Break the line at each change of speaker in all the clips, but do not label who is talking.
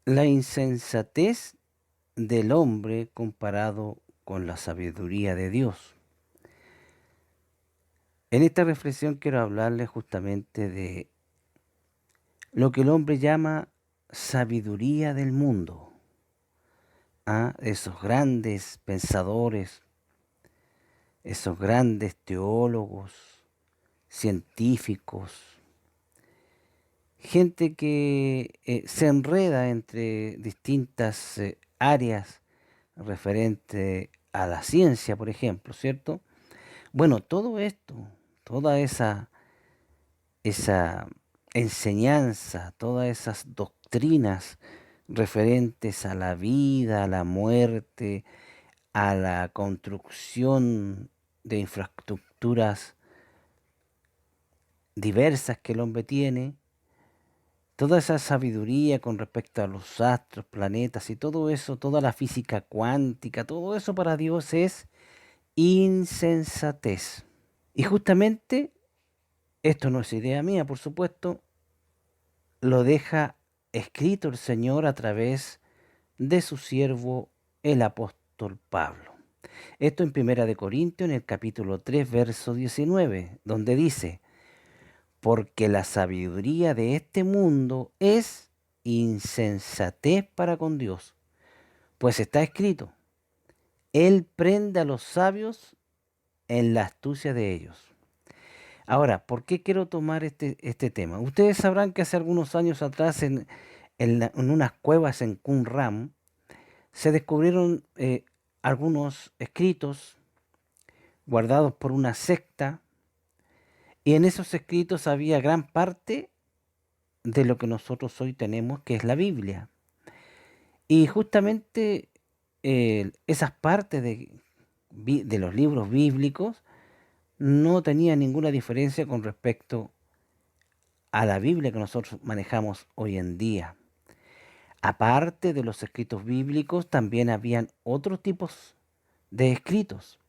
La insensatez del hombre comparado con la sabiduría de Dios. En esta reflexión quiero hablarles justamente de lo que el hombre llama sabiduría del mundo. Esos grandes pensadores, esos grandes teólogos, científicos, gente que se enreda entre distintas áreas referente a la ciencia, por ejemplo, ¿cierto? Bueno, todo esto, toda esa enseñanza, todas esas doctrinas referentes a la vida, a la muerte, a la construcción de infraestructuras diversas que el hombre tiene, toda esa sabiduría con respecto a los astros, planetas y todo eso, toda la física cuántica, todo eso para Dios es insensatez. Y justamente, esto no es idea mía, por supuesto, lo deja escrito el Señor a través de su siervo el apóstol Pablo. Esto en Primera de Corintios, en el capítulo 3, verso 19, donde dice, porque la sabiduría de este mundo es insensatez para con Dios, pues está escrito, Él prende a los sabios en la astucia de ellos. Ahora, ¿por qué quiero tomar este tema? Ustedes sabrán que hace algunos años atrás en unas cuevas en Qumran se descubrieron algunos escritos guardados por una secta y en esos escritos había gran parte de lo que nosotros hoy tenemos, que es la Biblia. Y justamente esas partes de los libros bíblicos no tenían ninguna diferencia con respecto a la Biblia que nosotros manejamos hoy en día. Aparte de los escritos bíblicos, también habían otros tipos de escritos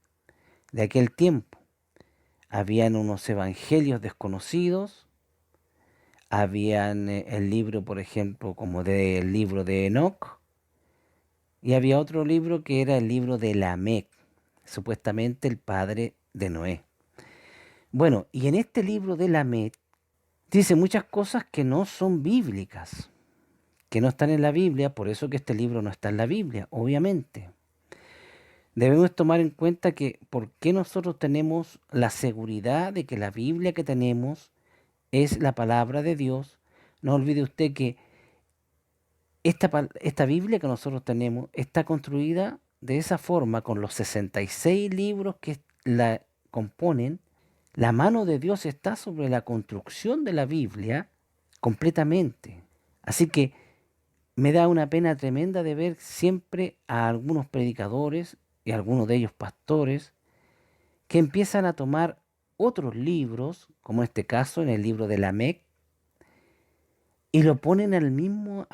de aquel tiempo. Habían unos evangelios desconocidos, habían el libro, por ejemplo, como del libro de Enoch, y había otro libro que era el libro de Lamec, supuestamente el padre de Noé. Bueno, y en este libro de Lamec dice muchas cosas que no son bíblicas, que no están en la Biblia, por eso que este libro no está en la Biblia, obviamente. Debemos tomar en cuenta que por qué nosotros tenemos la seguridad de que la Biblia que tenemos es la palabra de Dios. No olvide usted que esta Biblia que nosotros tenemos está construida de esa forma, con los 66 libros que la componen. La mano de Dios está sobre la construcción de la Biblia completamente. Así que me da una pena tremenda de ver siempre a algunos predicadores y algunos de ellos pastores que empiezan a tomar otros libros, como en este caso en el libro de Lamec, y lo ponen a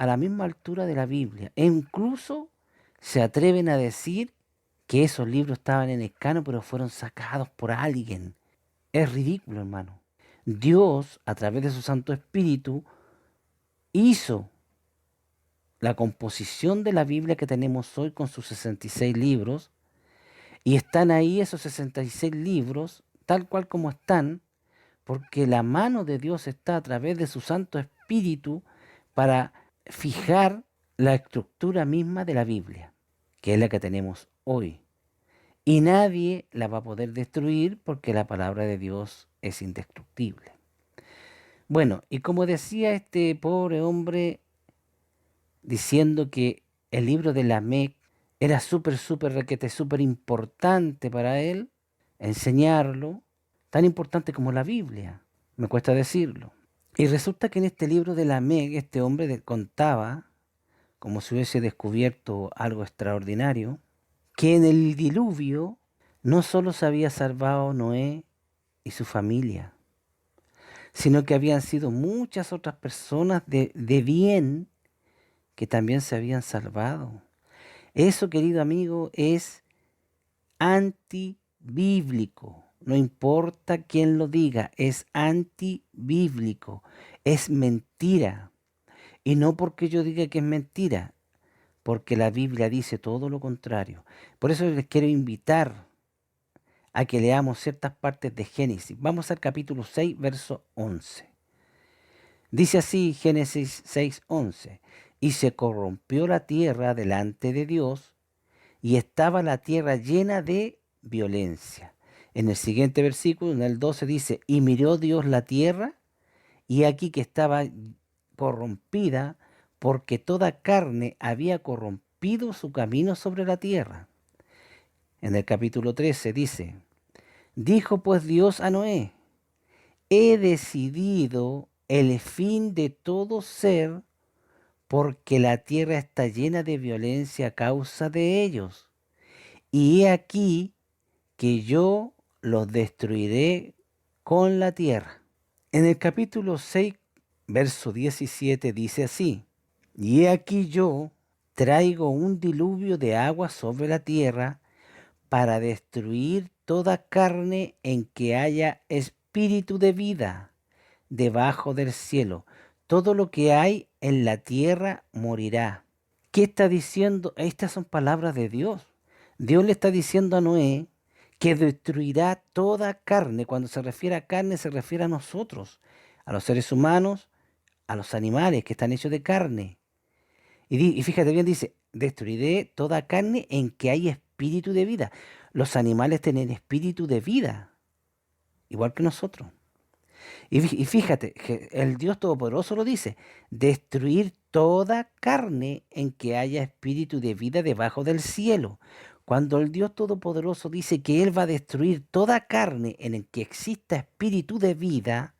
la misma altura de la Biblia. E incluso se atreven a decir que esos libros estaban en el canon, pero fueron sacados por alguien. Es ridículo, hermano. Dios, a través de su Santo Espíritu, hizo la composición de la Biblia que tenemos hoy con sus 66 libros, y están ahí esos 66 libros, tal cual como están, porque la mano de Dios está a través de su Santo Espíritu para fijar la estructura misma de la Biblia, que es la que tenemos hoy. Y nadie la va a poder destruir porque la palabra de Dios es indestructible. Bueno, y como decía este pobre hombre diciendo que el libro de Lamec era súper requete, súper importante para él, enseñarlo, tan importante como la Biblia, me cuesta decirlo. Y resulta que en este libro de Lamec este hombre contaba, como si hubiese descubierto algo extraordinario, que en el diluvio no solo se había salvado Noé y su familia, sino que habían sido muchas otras personas de bien que también se habían salvado. Eso, querido amigo, es antibíblico. No importa quién lo diga, es antibíblico. Es mentira. Y no porque yo diga que es mentira, porque la Biblia dice todo lo contrario. Por eso les quiero invitar a que leamos ciertas partes de Génesis. Vamos al capítulo 6, verso 11. Dice así Génesis 6, 11. Y se corrompió la tierra delante de Dios, y estaba la tierra llena de violencia. En el siguiente versículo, en el 12, dice, y miró Dios la tierra, y aquí que estaba corrompida, porque toda carne había corrompido su camino sobre la tierra. En el capítulo 13 dice, dijo pues Dios a Noé, he decidido el fin de todo ser, porque la tierra está llena de violencia a causa de ellos. Y he aquí que yo los destruiré con la tierra. En el capítulo 6, verso 17 dice así, y he aquí yo traigo un diluvio de agua sobre la tierra para destruir toda carne en que haya espíritu de vida debajo del cielo. Todo lo que hay en la tierra morirá. ¿Qué está diciendo? Estas son palabras de Dios. Dios le está diciendo a Noé que destruirá toda carne. Cuando se refiere a carne, se refiere a nosotros, a los seres humanos, a los animales que están hechos de carne. Y fíjate bien, dice, destruiré toda carne en que hay espíritu de vida. Los animales tienen espíritu de vida, igual que nosotros. Y fíjate, que el Dios Todopoderoso lo dice, destruir toda carne en que haya espíritu de vida debajo del cielo. Cuando el Dios Todopoderoso dice que Él va a destruir toda carne en el que exista espíritu de vida,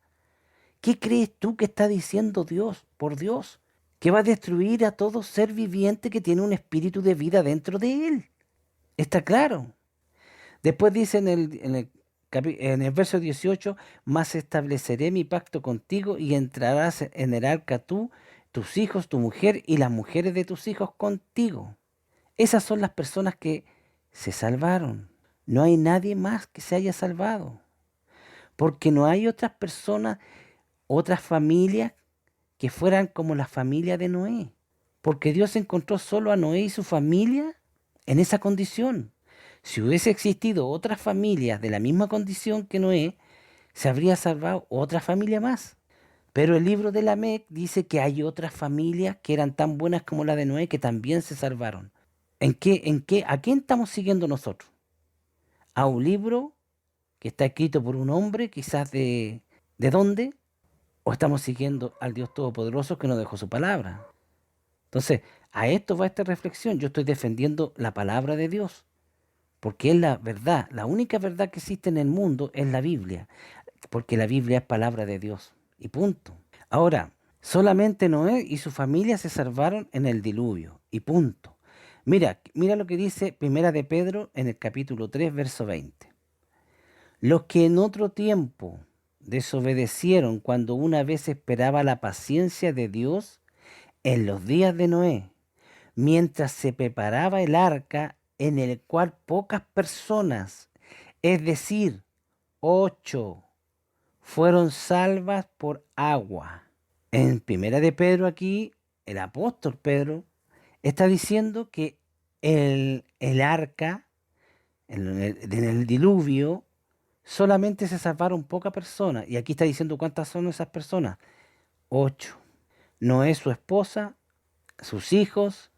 ¿qué crees tú que está diciendo Dios, por Dios? Que va a destruir a todo ser viviente que tiene un espíritu de vida dentro de Él. Está claro. Después dice en el verso 18, mas estableceré mi pacto contigo y entrarás en el arca tú, tus hijos, tu mujer y las mujeres de tus hijos contigo. Esas son las personas que se salvaron. No hay nadie más que se haya salvado. Porque no hay otras personas, otras familias que fueran como la familia de Noé. Porque Dios encontró solo a Noé y su familia en esa condición. Si hubiese existido otras familias de la misma condición que Noé, se habría salvado otra familia más. Pero el libro de Lamec dice que hay otras familias que eran tan buenas como la de Noé que también se salvaron. ¿A quién estamos siguiendo nosotros? ¿A un libro que está escrito por un hombre, quizás de dónde? ¿O estamos siguiendo al Dios Todopoderoso que nos dejó su palabra? Entonces, a esto va esta reflexión. Yo estoy defendiendo la palabra de Dios, porque es la verdad. La única verdad que existe en el mundo es la Biblia, porque la Biblia es palabra de Dios. Y punto. Ahora, solamente Noé y su familia se salvaron en el diluvio. Y punto. Mira lo que dice Primera de Pedro en el capítulo 3, verso 20. Los que en otro tiempo desobedecieron cuando una vez esperaba la paciencia de Dios en los días de Noé, mientras se preparaba el arca en el cual pocas personas, es decir, 8, fueron salvas por agua. En Primera de Pedro aquí, el apóstol Pedro está diciendo que el arca, en el diluvio, solamente se salvaron pocas personas. Y aquí está diciendo cuántas son esas personas. 8. Noé, su esposa, sus hijos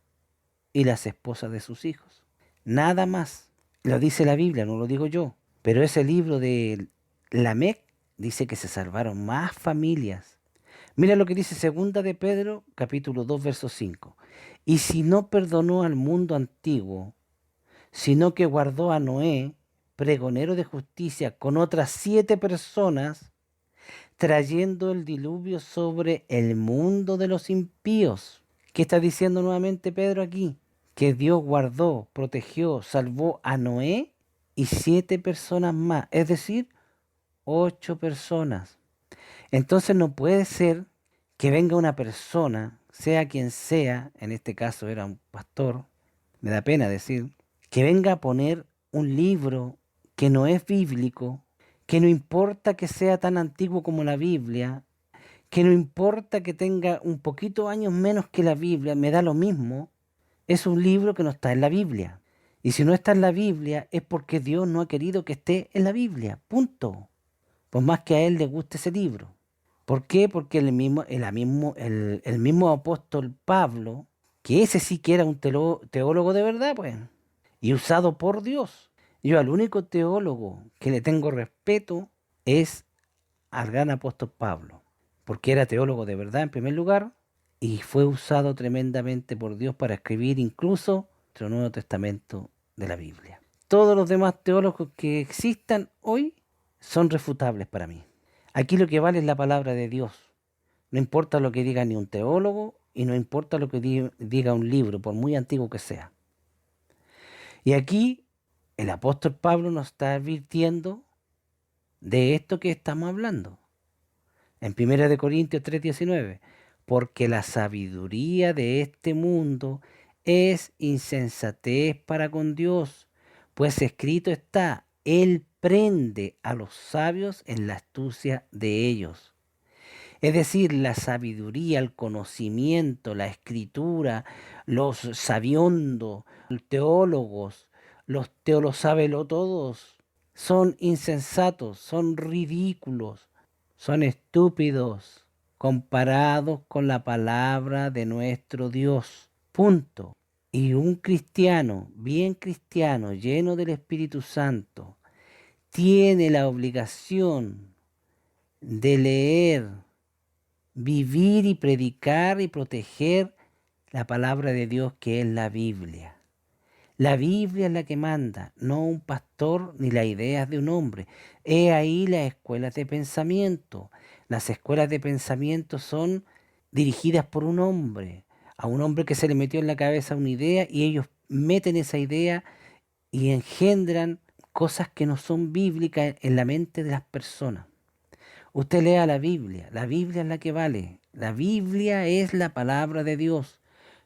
y las esposas de sus hijos. Nada más. Lo dice la Biblia, no lo digo yo. Pero ese libro de Lamec dice que se salvaron más familias. Mira lo que dice segunda de Pedro, capítulo 2, verso 5. Y si no perdonó al mundo antiguo, sino que guardó a Noé, pregonero de justicia, con otras 7 personas, trayendo el diluvio sobre el mundo de los impíos. ¿Qué está diciendo nuevamente Pedro aquí? Que Dios guardó, protegió, salvó a Noé y 7 personas más, es decir, 8 personas. Entonces no puede ser que venga una persona, sea quien sea, en este caso era un pastor, me da pena decir, que venga a poner un libro que no es bíblico, que no importa que sea tan antiguo como la Biblia, que no importa que tenga un poquito años menos que la Biblia, me da lo mismo, es un libro que no está en la Biblia. Y si no está en la Biblia es porque Dios no ha querido que esté en la Biblia. Punto. Por más que a él le guste ese libro. ¿Por qué? Porque el mismo apóstol Pablo, que ese sí que era un teólogo de verdad, pues, y usado por Dios. Yo al único teólogo que le tengo respeto es al gran apóstol Pablo, porque era teólogo de verdad en primer lugar y fue usado tremendamente por Dios para escribir incluso el Nuevo Testamento de la Biblia. Todos los demás teólogos que existan hoy son refutables para mí. Aquí lo que vale es la palabra de Dios. No importa lo que diga ni un teólogo y no importa lo que diga un libro, por muy antiguo que sea. Y aquí el apóstol Pablo nos está advirtiendo de esto que estamos hablando. En 1 Corintios 3:19, porque la sabiduría de este mundo es insensatez para con Dios, pues escrito está, Él prende a los sabios en la astucia de ellos. Es decir, la sabiduría, el conocimiento, la escritura, los sabiondos, los teólogos, los todos, son insensatos, son ridículos, son estúpidos comparados con la palabra de nuestro Dios. Punto. Y un cristiano, bien cristiano, lleno del Espíritu Santo, tiene la obligación de leer, vivir y predicar y proteger la palabra de Dios que es la Biblia. La Biblia es la que manda, no un pastor ni las ideas de un hombre. He ahí las escuelas de pensamiento. Las escuelas de pensamiento son dirigidas por un hombre, a un hombre que se le metió en la cabeza una idea y ellos meten esa idea y engendran cosas que no son bíblicas en la mente de las personas. Usted lea la Biblia es la que vale, la Biblia es la palabra de Dios,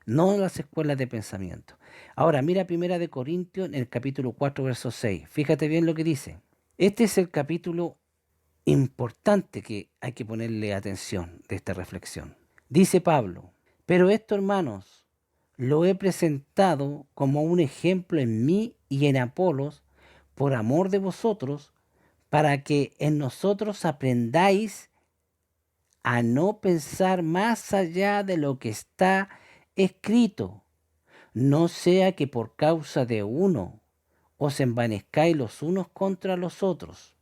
no las escuelas de pensamiento. Ahora, mira 1 Corintios en el capítulo 4, verso 6. Fíjate bien lo que dice. Este es el capítulo importante que hay que ponerle atención de esta reflexión. Dice Pablo, pero esto, hermanos, lo he presentado como un ejemplo en mí y en Apolos, por amor de vosotros, para que en nosotros aprendáis a no pensar más allá de lo que está escrito, no sea que por causa de uno os envanezcáis los unos contra los otros.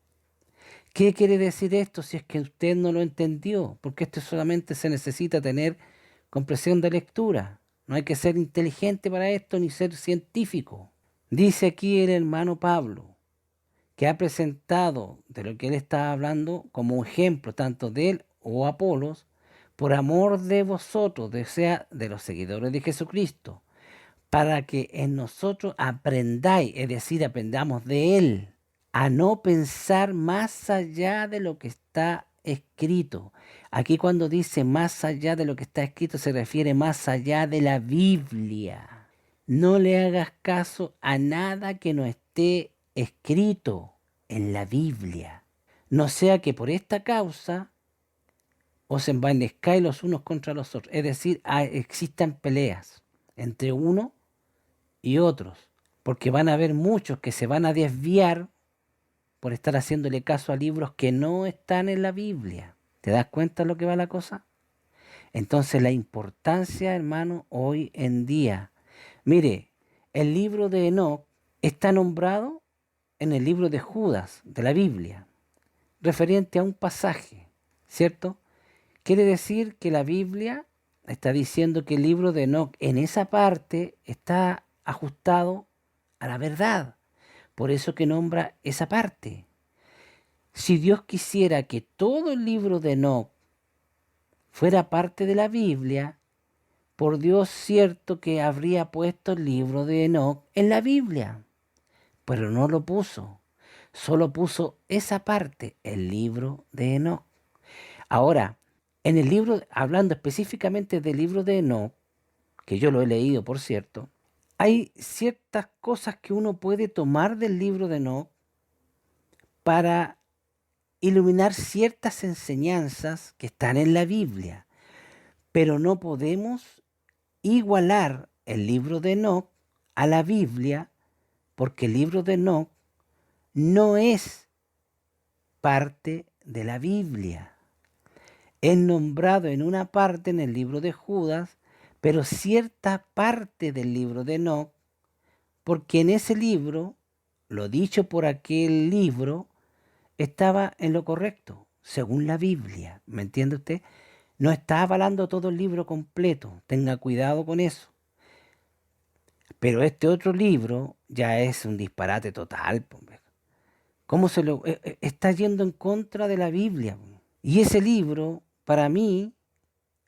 ¿Qué quiere decir esto si es que usted no lo entendió? Porque esto solamente se necesita tener comprensión de lectura. No hay que ser inteligente para esto ni ser científico. Dice aquí el hermano Pablo, que ha presentado de lo que él está hablando como ejemplo tanto de él o Apolos, por amor de vosotros, sea, de los seguidores de Jesucristo, para que en nosotros aprendáis, es decir, aprendamos de él, a no pensar más allá de lo que está escrito. Aquí cuando dice más allá de lo que está escrito se refiere más allá de la Biblia. No le hagas caso a nada que no esté escrito en la Biblia. No sea que por esta causa os envanezcáis los unos contra los otros. Es decir, existan peleas entre uno y otros. Porque van a haber muchos que se van a desviar por estar haciéndole caso a libros que no están en la Biblia. ¿Te das cuenta de lo que va la cosa? Entonces la importancia, hermano, hoy en día. Mire, el libro de Enoc está nombrado en el libro de Judas, de la Biblia, referente a un pasaje, ¿cierto? Quiere decir que la Biblia está diciendo que el libro de Enoc en esa parte está ajustado a la verdad. Por eso que nombra esa parte. Si Dios quisiera que todo el libro de Enoc fuera parte de la Biblia, por Dios cierto que habría puesto el libro de Enoc en la Biblia, pero no lo puso. Solo puso esa parte, el libro de Enoc. Ahora, en el libro, hablando específicamente del libro de Enoc, que yo lo he leído, por cierto, hay ciertas cosas que uno puede tomar del libro de Enoc para iluminar ciertas enseñanzas que están en la Biblia, pero no podemos igualar el libro de Enoc a la Biblia, porque el libro de Enoc no es parte de la Biblia. Es nombrado en una parte en el libro de Judas, pero cierta parte del libro de Enoc, porque en ese libro, lo dicho por aquel libro, estaba en lo correcto, según la Biblia. ¿Me entiende usted? No está avalando todo el libro completo. Tenga cuidado con eso. Pero este otro libro ya es un disparate total. ¿Cómo se lo está yendo en contra de la Biblia? Y ese libro, para mí,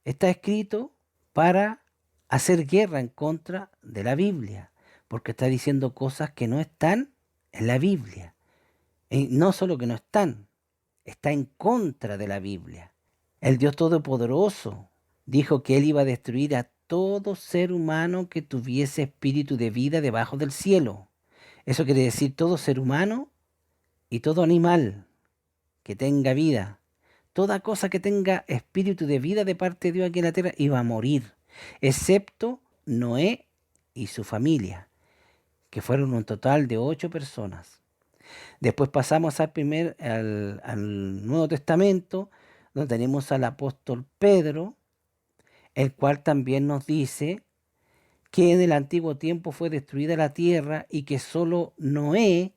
está escrito para hacer guerra en contra de la Biblia, porque está diciendo cosas que no están en la Biblia. Y no solo que no están, está en contra de la Biblia. El Dios Todopoderoso dijo que Él iba a destruir a todo ser humano que tuviese espíritu de vida debajo del cielo. Eso quiere decir todo ser humano y todo animal que tenga vida. Toda cosa que tenga espíritu de vida de parte de Dios aquí en la tierra iba a morir, excepto Noé y su familia, que fueron un total de 8 personas. Después pasamos al Nuevo Testamento, donde tenemos al apóstol Pedro, el cual también nos dice que en el antiguo tiempo fue destruida la tierra y que solo Noé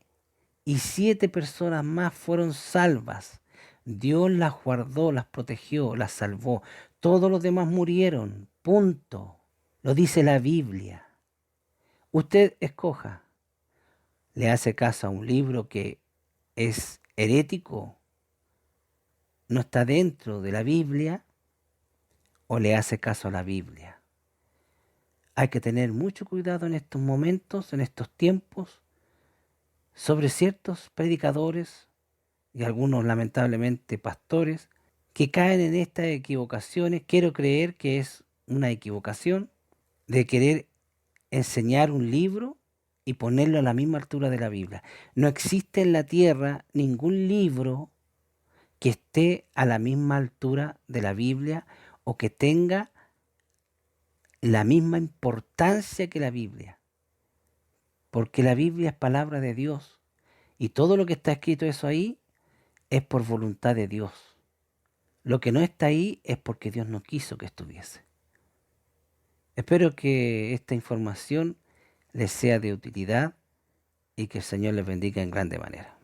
y 7 personas más fueron salvas. Dios las guardó, las protegió, las salvó. Todos los demás murieron. Punto. Lo dice la Biblia. Usted escoja. ¿Le hace caso a un libro que es herético, no está dentro de la Biblia, o le hace caso a la Biblia? Hay que tener mucho cuidado en estos momentos, en estos tiempos, sobre ciertos predicadores y algunos lamentablemente pastores que caen en estas equivocaciones. Quiero creer que es una equivocación de querer enseñar un libro y ponerlo a la misma altura de la Biblia. No existe en la tierra ningún libro que esté a la misma altura de la Biblia o que tenga la misma importancia que la Biblia, porque la Biblia es palabra de Dios y todo lo que está escrito eso ahí es por voluntad de Dios. Lo que no está ahí es porque Dios no quiso que estuviese. Espero que esta información les sea de utilidad y que el Señor les bendiga en grande manera.